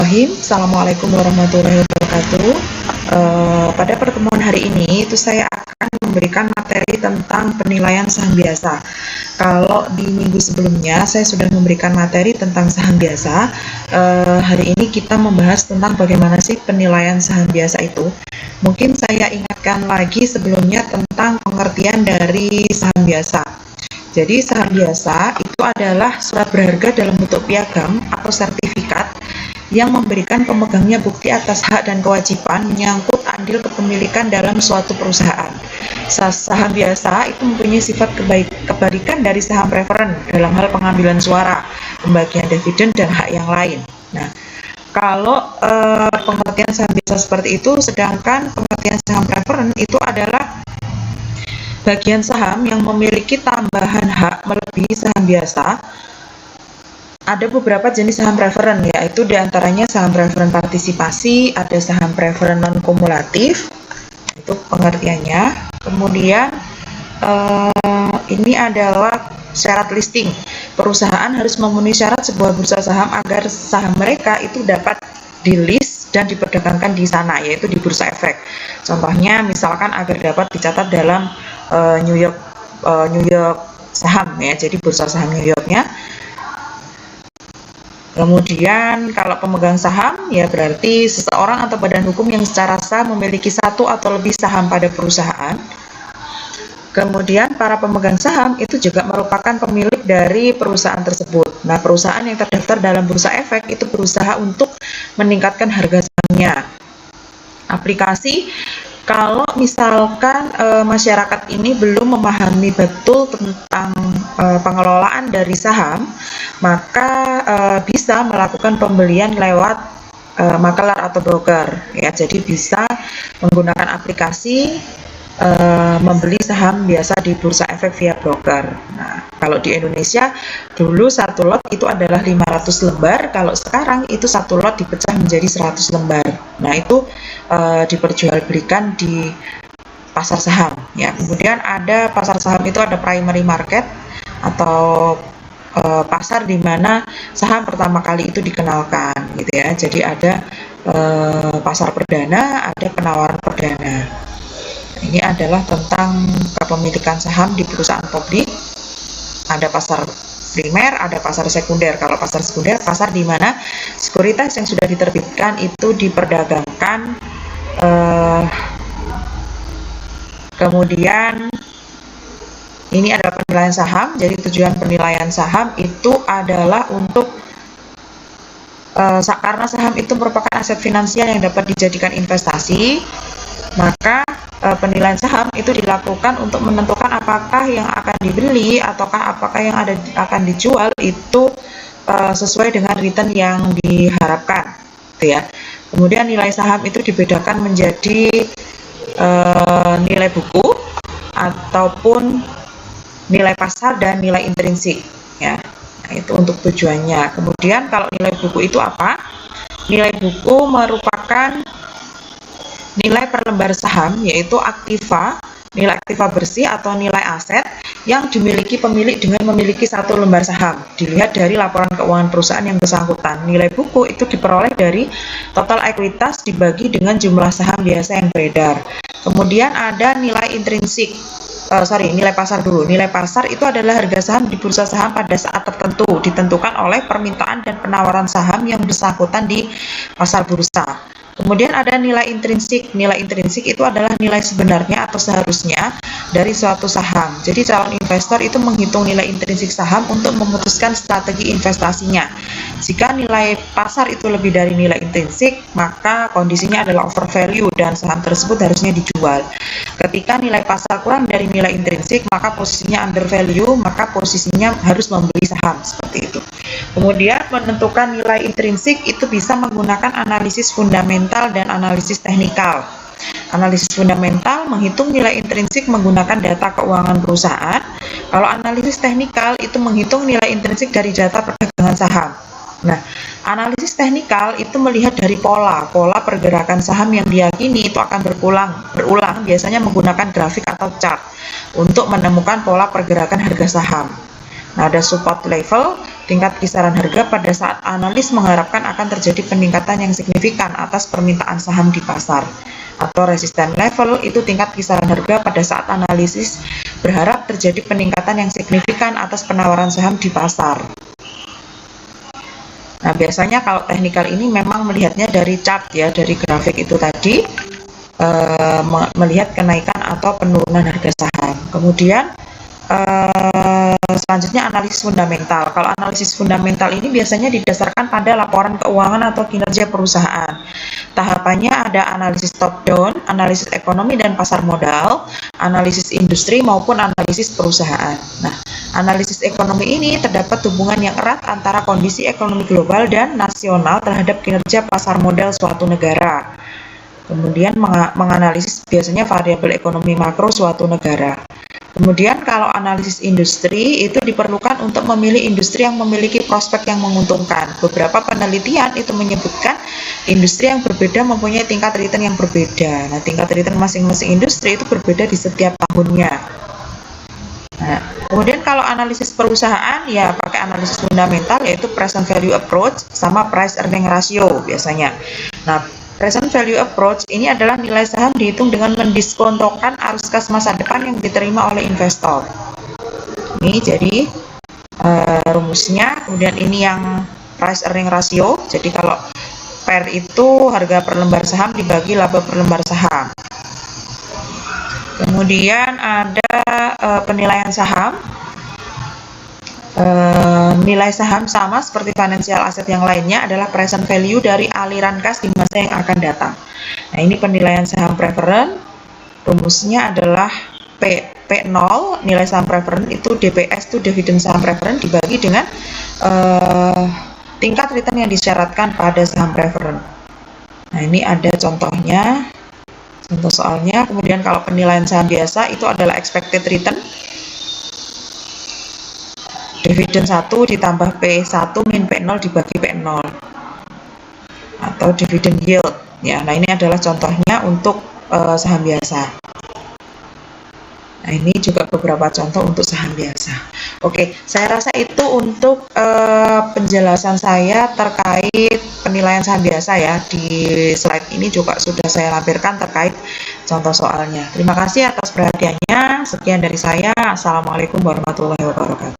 Assalamualaikum warahmatullahi wabarakatuh. Pada pertemuan hari ini itu saya akan memberikan materi tentang penilaian saham biasa. Kalau di minggu sebelumnya saya sudah memberikan materi tentang saham biasa, hari ini kita membahas tentang bagaimana sih penilaian saham biasa itu. Mungkin saya ingatkan lagi sebelumnya tentang pengertian dari saham biasa. Jadi saham biasa itu adalah surat berharga dalam bentuk piagam atau sertifikat yang memberikan pemegangnya bukti atas hak dan kewajiban menyangkut andil kepemilikan dalam suatu perusahaan. Saham biasa itu mempunyai sifat kebalikan dari saham preferen dalam hal pengambilan suara, pembagian dividen, dan hak yang lain. Nah, kalau pengertian saham biasa seperti itu, sedangkan pengertian saham preferen itu adalah bagian saham yang memiliki tambahan hak melebihi saham biasa. Ada beberapa jenis saham preferen, yaitu diantaranya saham preferen partisipasi, ada saham preferen non kumulatif, itu pengertiannya. Kemudian ini adalah syarat listing. Perusahaan harus memenuhi syarat sebuah bursa saham agar saham mereka itu dapat di-list dan diperdagangkan di sana, yaitu di bursa efek. Contohnya misalkan agar dapat dicatat dalam New York saham, ya, jadi bursa saham New Yorknya. Kemudian kalau pemegang saham, ya berarti seseorang atau badan hukum yang secara sah memiliki satu atau lebih saham pada perusahaan. Kemudian para pemegang saham itu juga merupakan pemilik dari perusahaan tersebut. Nah, perusahaan yang terdaftar dalam bursa efek itu berusaha untuk meningkatkan harga sahamnya. Aplikasi, kalau misalkan masyarakat ini belum memahami betul tentang pengelolaan dari saham, maka bisa melakukan pembelian lewat makelar atau broker, ya. Jadi bisa menggunakan aplikasi membeli saham biasa di bursa efek via broker. Nah, kalau di Indonesia dulu satu lot itu adalah 500 lembar, kalau sekarang itu satu lot dipecah menjadi 100 lembar. Nah, itu diperjualbelikan di pasar saham, ya. Kemudian ada pasar saham itu ada primary market atau pasar di mana saham pertama kali itu dikenalkan, gitu ya. Jadi ada pasar perdana, ada penawaran perdana. Ini adalah tentang kepemilikan saham di perusahaan publik. Ada pasar primer, ada pasar sekunder. Kalau pasar sekunder, pasar di mana sekuritas yang sudah diterbitkan itu diperdagangkan. Kemudian ini adalah penilaian saham. Jadi tujuan penilaian saham itu adalah untuk karena saham itu merupakan aset finansial yang dapat dijadikan investasi, maka penilaian saham itu dilakukan untuk menentukan apakah yang akan dibeli ataukah apakah yang akan dijual itu sesuai dengan return yang diharapkan, gitu ya. Kemudian nilai saham itu dibedakan menjadi nilai buku ataupun nilai pasar dan nilai intrinsik, ya. Nah, itu untuk tujuannya. Kemudian kalau nilai buku itu apa? Nilai buku merupakan nilai per lembar saham, yaitu aktiva, nilai aktiva bersih atau nilai aset yang dimiliki pemilik dengan memiliki satu lembar saham. Dilihat dari laporan keuangan perusahaan yang bersangkutan. Nilai buku itu diperoleh dari total ekuitas dibagi dengan jumlah saham biasa yang beredar. Kemudian ada nilai intrinsik. Nilai pasar dulu. Nilai pasar itu adalah harga saham di bursa saham pada saat tertentu, ditentukan oleh permintaan dan penawaran saham yang bersangkutan di pasar bursa. Kemudian ada nilai intrinsik. Nilai intrinsik itu adalah nilai sebenarnya atau seharusnya dari suatu saham. Jadi calon investor itu menghitung nilai intrinsik saham untuk memutuskan strategi investasinya. Jika nilai pasar itu lebih dari nilai intrinsik, maka kondisinya adalah overvalue dan saham tersebut harusnya dijual. Ketika nilai pasar kurang dari nilai intrinsik, maka posisinya undervalue, maka posisinya harus membeli saham, seperti itu. Kemudian menentukan nilai intrinsik itu bisa menggunakan analisis fundamental dan analisis teknikal. Analisis fundamental menghitung nilai intrinsik menggunakan data keuangan perusahaan. Kalau analisis teknikal itu menghitung nilai intrinsik dari data perdagangan saham. Nah, analisis teknikal itu melihat dari pola pergerakan saham yang diyakini itu akan berulang, biasanya menggunakan grafik atau chart untuk menemukan pola pergerakan harga saham. Nah, ada support level tingkat kisaran harga pada saat analis mengharapkan akan terjadi peningkatan yang signifikan atas permintaan saham di pasar. Atau resistance level itu tingkat kisaran harga pada saat analisis berharap terjadi peningkatan yang signifikan atas penawaran saham di pasar. Nah, biasanya kalau teknikal ini memang melihatnya dari chart ya, dari grafik itu tadi, melihat kenaikan atau penurunan harga saham. Kemudian selanjutnya analisis fundamental. Kalau analisis fundamental ini biasanya didasarkan pada laporan keuangan atau kinerja perusahaan. Tahapannya ada analisis top down, analisis ekonomi dan pasar modal, analisis industri maupun analisis perusahaan. Nah, analisis ekonomi ini terdapat hubungan yang erat antara kondisi ekonomi global dan nasional terhadap kinerja pasar modal suatu negara. Kemudian menganalisis biasanya variabel ekonomi makro suatu negara. Kemudian kalau analisis industri itu diperlukan untuk memilih industri yang memiliki prospek yang menguntungkan. Beberapa penelitian itu menyebutkan industri yang berbeda mempunyai tingkat return yang berbeda. Nah, tingkat return masing-masing industri itu berbeda di setiap tahunnya. Nah, kemudian kalau analisis perusahaan ya pakai analisis fundamental yaitu present value approach sama price earning ratio biasanya. Nah, present value approach ini adalah nilai saham dihitung dengan mendiskontokan arus kas masa depan yang diterima oleh investor. Ini jadi rumusnya. Kemudian ini yang price earning ratio. Jadi kalau PER itu harga per lembar saham dibagi laba per lembar saham. Kemudian ada penilaian saham. Nilai saham sama seperti financial asset yang lainnya adalah present value dari aliran kas di masa yang akan datang. Nah, ini penilaian saham preferen. Rumusnya adalah P0, nilai saham preferen itu DPS itu dividen saham preferen dibagi dengan tingkat return yang disyaratkan pada saham preferen. Nah, ini ada contohnya, contoh soalnya. Kemudian kalau penilaian saham biasa itu adalah expected return. Dividen 1 ditambah P1 min P0 dibagi P0 atau dividen yield ya. Nah, ini adalah contohnya untuk saham biasa. Nah, ini juga beberapa contoh untuk saham biasa. Oke, saya rasa itu untuk penjelasan saya terkait penilaian saham biasa ya. Di slide ini juga sudah saya lampirkan terkait contoh soalnya. Terima kasih atas perhatiannya. Sekian dari saya. Assalamualaikum warahmatullahi wabarakatuh.